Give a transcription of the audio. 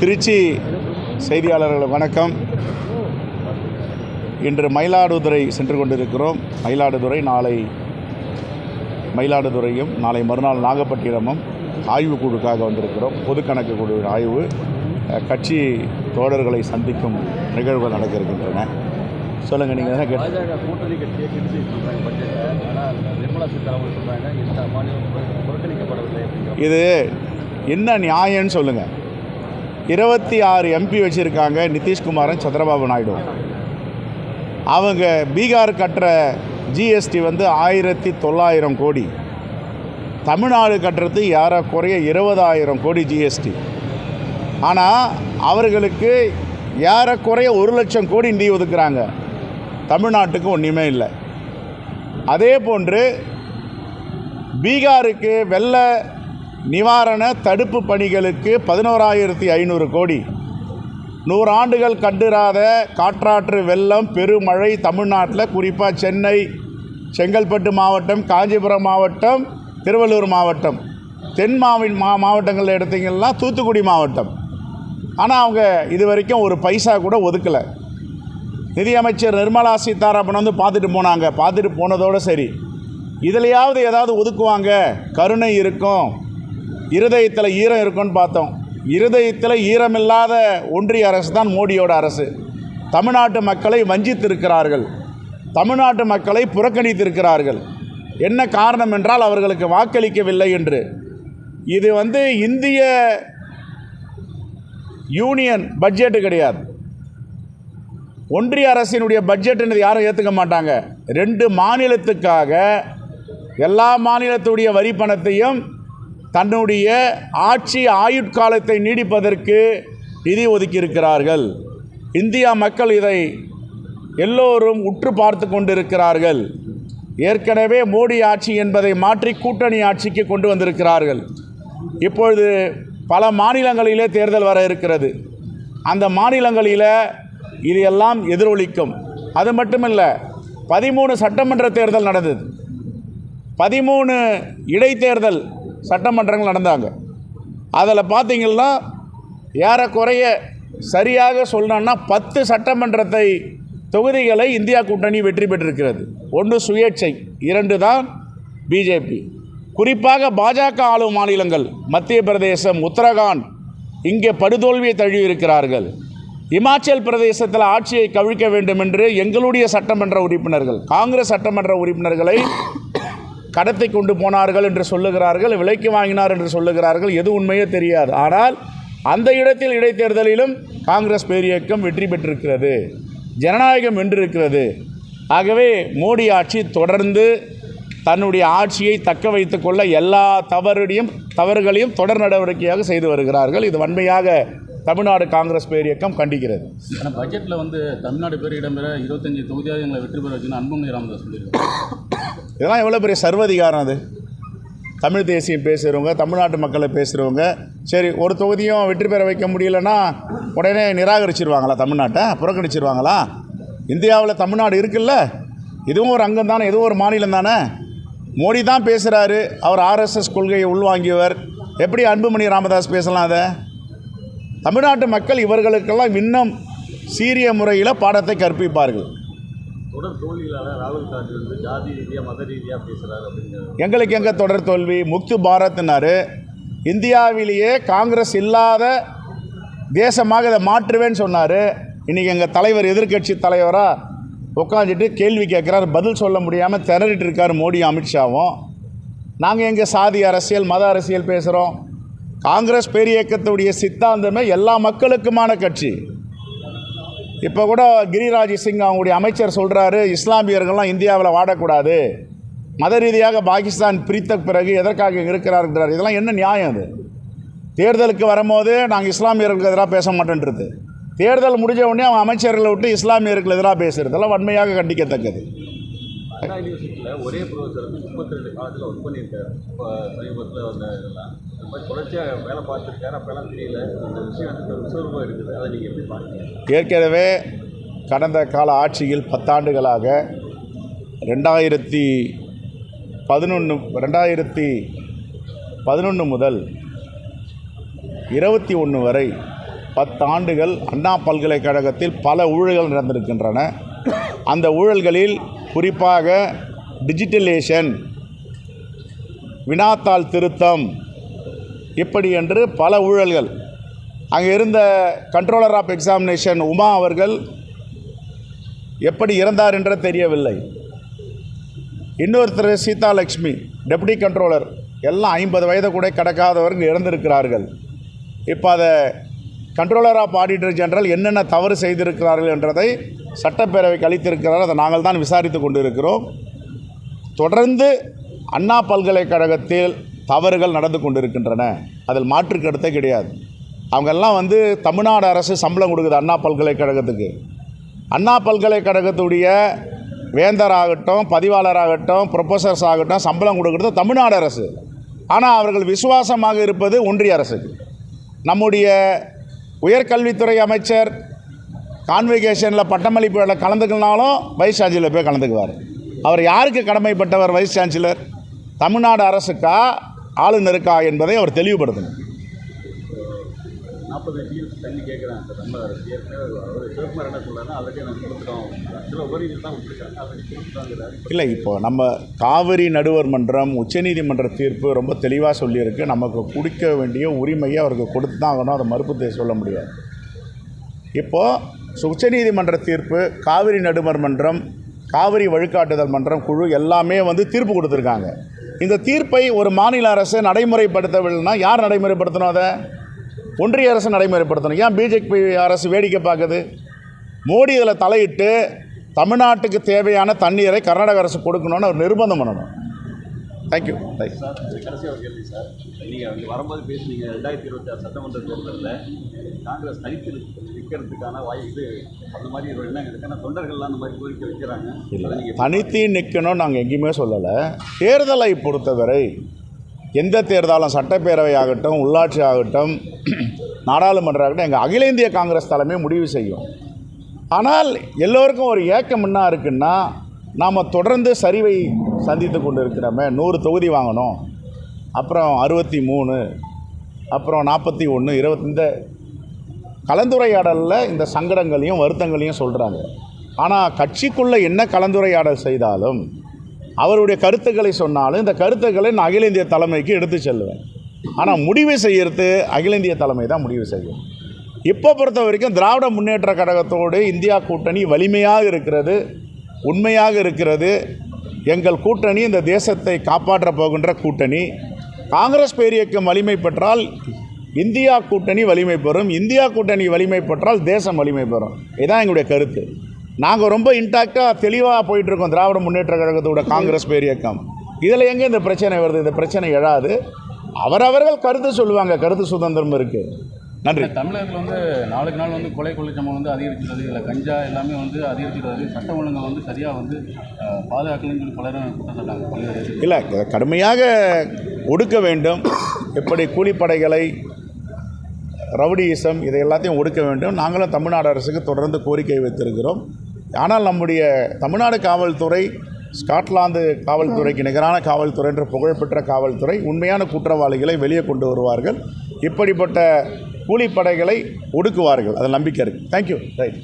திருச்சி செய்தியாளர்கள் வணக்கம். இன்று மயிலாடுதுறை சென்று கொண்டிருக்கிறோம். மயிலாடுதுறையும் நாளை மறுநாள் நாகப்பட்டினமும் ஆய்வுக்குழுக்காக வந்திருக்கிறோம். பொது கணக்கு குழு ஆய்வு, கட்சி தோழர்களை சந்திக்கும் நிகழ்வுகள் நடக்க இருக்கின்றன. சொல்லுங்கள், நீங்கள் என்ன பாஜக கூட்டணி கட்சியை கிரிட்டிசைஸ் பண்ணுறாங்க பட்ஜெட்டில். ஆனால் நிர்மலா சீதாராமன் சொல்கிறாங்க இந்த மாநிலம் புறக்கணிக்கப்படவில்லை. இது என்ன நியாயம்னு சொல்லுங்கள். 26 MP வச்சுருக்காங்க நிதிஷ்குமாரும் சந்திரபாபு நாயுடு. அவங்க பீகார் கட்டுற ஜிஎஸ்டி 1900 கோடி, தமிழ்நாடு கட்டுறது ஏறக்குறைய 20,000 கோடி ஜிஎஸ்டி. ஆனால் அவர்களுக்கு ஏறக்குறைய 1,00,000 கோடி நிதி ஒதுக்குறாங்க. தமிழ்நாட்டுக்கு ஒன்றுமே இல்லை. அதே போன்று பீகாருக்கு வெள்ள நிவாரண தடுப்பு பணிகளுக்கு 11,500 கோடி. 100 ஆண்டுகள் கண்டிராத காற்றாற்று வெள்ளம், பெருமழை தமிழ்நாட்டில், குறிப்பாக சென்னை, செங்கல்பட்டு மாவட்டம், காஞ்சிபுரம் மாவட்டம், திருவள்ளூர் மாவட்டம், தென் மாவட்டங்களில் எடுத்திங்கன்னா தூத்துக்குடி மாவட்டம். ஆனால் அவங்க இது வரைக்கும் ஒரு பைசா கூட ஒதுக்கலை. நிதியமைச்சர் நிர்மலா சீதாராமன் பார்த்துட்டு போனாங்க. பார்த்துட்டு போனதோடு சரி. இதிலையாவது ஏதாவது ஒதுக்குவாங்க, கருணை இருக்கும், இருதயத்தில் ஈரம் இருக்கும்னு பார்த்தோம். இருதயத்தில் ஈரமில்லாத ஒன்றிய அரசு தான் மோடியோட அரசு. தமிழ்நாட்டு மக்களை வஞ்சித்திருக்கிறார்கள், தமிழ்நாட்டு மக்களை புறக்கணித்திருக்கிறார்கள். என்ன காரணம் என்றால் அவர்களுக்கு வாக்களிக்கவில்லை என்று. இது இந்திய யூனியன் பட்ஜெட்டு கிடையாது, ஒன்றிய அரசினுடைய பட்ஜெட்டுன்னு யாரும் ஏற்றுக்க மாட்டாங்க. 2 மாநிலத்துக்காக எல்லா மாநிலத்துடைய வரி பணத்தையும் தன்னுடைய ஆட்சி ஆயுட்காலத்தை நீடிப்பதற்கு நிதி ஒதுக்கியிருக்கிறார்கள். இந்தியா மக்கள் இதை எல்லோரும் உற்று பார்த்து கொண்டிருக்கிறார்கள். ஏற்கனவே மோடி ஆட்சி என்பதை மாற்றி கூட்டணி ஆட்சிக்கு கொண்டு வந்திருக்கிறார்கள். இப்பொழுது பல மாநிலங்களிலே தேர்தல் வர இருக்கிறது. அந்த மாநிலங்களில் இது எல்லாம் எதிரொலிக்கும். அது மட்டுமல்ல, 13 சட்டமன்ற தேர்தல் நடந்தது, 13 இடைத்தேர்தல் சட்டமன்றங்கள் நடந்தாங்க. அதில் பார்த்திங்கன்னா ஏறக்குறைய சரியாக சொல்லணும்னா 10 சட்டமன்றத்தை தொகுதிகளை இந்தியா கூட்டணி வெற்றி பெற்றிருக்கிறது. 1 சுயேட்சை, 2 தான் பிஜேபி. குறிப்பாக பாஜக ஆளும் மாநிலங்கள் மத்திய பிரதேசம், உத்தரகாண்ட், இங்கே படுதோல்வியை தழுவியிருக்கிறார்கள். இமாச்சல் பிரதேசத்தில் ஆட்சியை கவிழ்க்க வேண்டும் என்று எங்களுடைய சட்டமன்ற உறுப்பினர்கள், காங்கிரஸ் சட்டமன்ற உறுப்பினர்களை கடத்தி கொண்டு போனார்கள் என்று சொல்லுகிறார்கள், விலைக்கு வாங்கினார் என்று சொல்லுகிறார்கள். எது உண்மையோ தெரியாது. ஆனால் அந்த இடத்தில் இடைத்தேர்தலிலும் காங்கிரஸ் பேரியக்கம் வெற்றி பெற்றிருக்கிறது, ஜனநாயகம் வென்றிருக்கிறது. ஆகவே மோடி ஆட்சி தொடர்ந்து தன்னுடைய ஆட்சியை தக்க வைத்துக் கொள்ள எல்லா தவறுகளையும் தொடர் நடவடிக்கையாக செய்து வருகிறார்கள். இது வன்மையாக தமிழ்நாடு காங்கிரஸ் பேரியக்கம் கண்டிக்கிறது. ஆனால் பட்ஜெட்டில் தமிழ்நாடு பேர் இடம்பெற 25 தொகுதியாக எங்களை வெற்றி பெற வச்சுன்னு அன்புமணி ராமதாஸ் சொல்லியிருக்காங்க. இதெல்லாம் எவ்வளோ பெரிய சர்வதிகாரம் அது. தமிழ் தேசியம் பேசுகிறவங்க, தமிழ்நாட்டு மக்களை பேசுகிறவங்க, சரி ஒரு தொகுதியும் வெற்றி பெற வைக்க முடியலன்னா உடனே நிராகரிச்சிருவாங்களா? தமிழ்நாட்டை புறக்கணிச்சிருவாங்களா? இந்தியாவில் தமிழ்நாடு இருக்குல்ல, இதுவும் ஒரு அங்கம் தானே, இதுவும் ஒரு மாநிலம் தானே. மோடி தான் பேசுகிறாரு, அவர் RSS கொள்கையை உள்வாங்கியவர். எப்படி அன்புமணி ராமதாஸ் பேசலாம்? அதை தமிழ்நாட்டு மக்கள் இவர்களுக்கெல்லாம் இன்னும் சீரிய முறையில் பாடத்தை கற்பிப்பார்கள். தொடர் தோல்விகளால் ராகுல் காந்தி ஜாதி ரீதியாக மத ரீதியாக பேசுகிறார் அப்படிங்கிறது. எங்களுக்கு எங்கே தொடர் தோல்வி? முக்து பாரத்னாரு. இந்தியாவிலேயே காங்கிரஸ் இல்லாத தேசமாக இதை மாற்றுவேன்னு சொன்னார். இன்றைக்கி எங்கள் தலைவர், எதிர்க்கட்சி தலைவராக உட்காந்துட்டு கேள்வி கேட்குறாரு, பதில் சொல்ல முடியாமல் திணறிட்டு இருக்கார் மோடி, அமித்ஷாவும். நாங்கள் எங்கள் சாதி அரசியல், மத அரசியல் பேசுகிறோம்? காங்கிரஸ் பேரியக்கத்துடைய சித்தாந்தமே எல்லா மக்களுக்குமான கட்சி. இப்போ கூட கிரிராஜ் சிங் அவங்களுடைய அமைச்சர் சொல்கிறாரு, இஸ்லாமியர்கள்லாம் இந்தியாவில் வாடக்கூடாது, மத ரீதியாக பாகிஸ்தான் பிரித்த பிறகு எதற்காக இருக்கிறார்கள். இதெல்லாம் என்ன நியாயம்? அது தேர்தலுக்கு வரும்போது நாங்கள் இஸ்லாமியர்களுக்கு எதிராக பேச மாட்டேன்றது, தேர்தல் முடிஞ்ச உடனே அவன் அமைச்சர்களை விட்டு இஸ்லாமியர்களுக்கு எதிராக பேசுகிறதெல்லாம் வன்மையாக கண்டிக்கத்தக்கது. அண்ணா யூனிவர்சிட்டியில் ஒரே ப்ரொஃபஸர் 32 காலத்தில் ஒர்க் பண்ணியிருக்காரு. இப்போ சமீபத்தில் இதெல்லாம் இந்த மாதிரி தொடர்ச்சியாக வேலை பார்த்துருக்காரு. அப்போல்லாம் தெரியல, இந்த விஷயம் விசுவரமாக இருக்குது. அதை நீங்கள் எப்படி பார்க்குறீங்க? ஏற்கனவே கடந்த கால ஆட்சியில் 10 ஆண்டுகளாக 2011 முதல் 21 வரை 10 ஆண்டுகள் அண்ணா பல்கலைக்கழகத்தில் பல ஊழல்கள் நடந்திருக்கின்றன. அந்த ஊழல்களில் குறிப்பாக டிஜிட்டலேஷன், வினாத்தாள் திருத்தம், இப்படி என்று பல ஊழல்கள். அங்கே இருந்த கண்ட்ரோலர் ஆஃப் எக்ஸாமினேஷன் உமா அவர்கள் எப்படி இறந்தார் என்று தெரியவில்லை. இன்னொருத்தர் சீதாலட்சுமி டெப்டி கண்ட்ரோலர், எல்லாம் 50 வயது கூட கடக்காதவர்கள் இறந்திருக்கிறார்கள். இப்போ அதை கண்ட்ரோலர் ஆஃப் ஆடிட்டர் ஜெனரல் என்னென்ன தவறு செய்திருக்கிறார்கள் என்றதை சட்டப்பேரவைக்கு அளித்திருக்கிறார். அதை நாங்கள் தான் விசாரித்து கொண்டிருக்கிறோம். தொடர்ந்து அண்ணா பல்கலைக்கழகத்தில் தவறுகள் நடந்து கொண்டிருக்கின்றன, அதில் மாற்று கருத்தே கிடையாது. அவங்கெல்லாம் தமிழ்நாடு அரசு சம்பளம் கொடுக்குது அண்ணா பல்கலைக்கழகத்துக்கு. அண்ணா பல்கலைக்கழகத்துடைய வேந்தராகட்டும், பதிவாளராகட்டும், ப்ரொஃபஸர்ஸ் ஆகட்டும் சம்பளம் கொடுக்குறது தமிழ்நாடு அரசு. ஆனால் அவர்கள் விசுவாசமாக இருப்பது ஒன்றிய அரசுக்கு. நம்முடைய உயர்கல்வித்துறை அமைச்சர் கான்வெகேஷனில் பட்டமளிப்பு விழா கலந்துக்கினாலும் வைஸ் சான்சலர் போய் கலந்துக்குவார். அவர் யாருக்கு கடமைப்பட்டவர்? Vice chancellor. தமிழ்நாடு அரசுக்கா ஆளுநருக்கா என்பதை அவர் தெளிவுபடுத்தணும். 40 டிஎம்சி தண்ணி கேட்குறாங்க சார். நம்ம சிவகுமார் என்ன சொல்கிறாங்க, ஆல்ரெடி நாங்கள் கொடுத்துட்டோம், சில உபரிகள் தான் கொடுத்துருக்காங்க, ஆல்ரெடி கொடுத்துட்டாங்கிறாரு. இல்லை, இப்போ நம்ம காவிரி நடுவர் மன்றம் உச்சநீதிமன்ற தீர்ப்பு ரொம்ப தெளிவாக சொல்லியிருக்கு. நமக்கு கொடுக்க வேண்டிய உரிமையை அவருக்கு கொடுத்து தான் ஆகணும், அதை மறுப்பு சொல்ல முடியாது. இப்போது உச்சநீதிமன்ற தீர்ப்பு, காவிரி நடுவர் மன்றம், காவிரி வழிகாட்டுதல் மன்றம் குழு எல்லாமே தீர்ப்பு கொடுத்துருக்காங்க. இந்த தீர்ப்பை ஒரு மாநில அரசு நடைமுறைப்படுத்தவில்லைன்னா யார் நடைமுறைப்படுத்தணும்? அதை ஒன்றிய அரசு நடைமுறைப்படுத்தணும். ஏன் பிஜேபி அரசு வேடிக்கை பார்க்குது? மோடி இதில் தலையிட்டு தமிழ்நாட்டுக்கு தேவையான தண்ணீரை கர்நாடக அரசு கொடுக்கணும்னு ஒரு நிர்பந்தம் பண்ணணும். தேங்க்யூ. சார், கடைசி ஒரு கேள்வி சார். நீங்கள் வரும்போது பேசுனீங்க 2026 சட்டமன்ற தேர்தலில் காங்கிரஸ் தனித்து நிற்கிறதுக்கான வாய்ப்பு அந்த மாதிரி ஒரு எண்ணம் இருக்குது. ஆனால் தொண்டர்கள்லாம் அந்த மாதிரி கோரிக்கை வைக்கிறாங்க. இல்லை, தனித்து நிற்கணும்னு நாங்கள் எங்கேயுமே சொல்லலை. தேர்தலை பொறுத்தவரை எந்த தேர்தலும், சட்டப்பேரவை ஆகட்டும், உள்ளாட்சி ஆகட்டும், நாடாளுமன்றம் ஆகட்டும், எங்கள் அகில இந்திய காங்கிரஸ் தலைமை முடிவு செய்யும். ஆனால் எல்லோருக்கும் ஒரு ஏக்கம் என்ன இருக்குன்னா, நாம் தொடர்ந்து சரிவை சந்தித்து கொண்டு இருக்கிறோமே. 100 தொகுதி வாங்கணும், அப்புறம் 63, அப்புறம் 41, 20, இந்த கலந்துரையாடலில் இந்த சங்கடங்களையும் வருத்தங்களையும் சொல்கிறாங்க. ஆனால் கட்சிக்குள்ளே என்ன கலந்துரையாடல் செய்தாலும், அவருடைய கருத்துக்களை சொன்னாலும், இந்த கருத்துக்களை நான் அகில இந்திய தலைமைக்கு எடுத்து செல்வேன். ஆனால் முடிவு செய்கிறது அகில இந்திய தலைமை தான் முடிவு செய்யும். இப்போ பொறுத்த வரைக்கும் திராவிட முன்னேற்ற கழகத்தோடு இந்தியா கூட்டணி வலிமையாக இருக்கிறது, உண்மையாக இருக்கிறது. எங்கள் கூட்டணி இந்த தேசத்தை காப்பாற்றப் போகின்ற கூட்டணி. காங்கிரஸ் பேரியக்கம் வலிமை பெற்றால் இந்தியா கூட்டணி வலிமை பெறும், இந்தியா கூட்டணி வலிமை பெற்றால் தேசம் வலிமை பெறும். இதுதான் எங்களுடைய கருத்து. நாங்கள் ரொம்ப இன்டாக்டாக தெளிவாக போயிட்டுருக்கோம். திராவிட முன்னேற்ற கழகத்தோட காங்கிரஸ் பேரியக்கம் இதில் எங்கே இந்த பிரச்சனை வருது? இந்த பிரச்சனை எழாது. அவரவர்கள் கருத்து சொல்லுவாங்க, கருத்து சுதந்திரம் இருக்குது. நன்றி. தமிழகத்தில் நாளுக்கு நாள் கொலை கொள்ளை சம்பவம் அதிகரிச்சுள்ளது. இதில் கஞ்சா எல்லாமே அதிகரிச்சுள்ளது. சட்டம் ஒழுங்கு சரியாக பாதுகாக்கலன்னு சொல்லி பலரும் குற்றம் சொன்னாங்க. இல்லை, கடுமையாக ஒடுக்க வேண்டும். எப்படி கூலிப்படைகளை, ரவுடியிசம், இதை எல்லாத்தையும் ஒடுக்க வேண்டும். நாங்களும் தமிழ்நாடு அரசுக்கு தொடர்ந்து கோரிக்கை வைத்திருக்கிறோம். ஆனால் நம்முடைய தமிழ்நாடு காவல்துறை ஸ்காட்லாந்து காவல்துறைக்கு நிகரான காவல்துறை என்ற புகழ்பெற்ற காவல்துறை உண்மையான குற்றவாளிகளை வெளியே கொண்டு வருவார்கள். இப்படிப்பட்ட கூலிப்படைகளை ஒடுக்குவார்கள். அதில் நம்பிக்கை இருக்குது. தேங்க்யூ. ரைட்.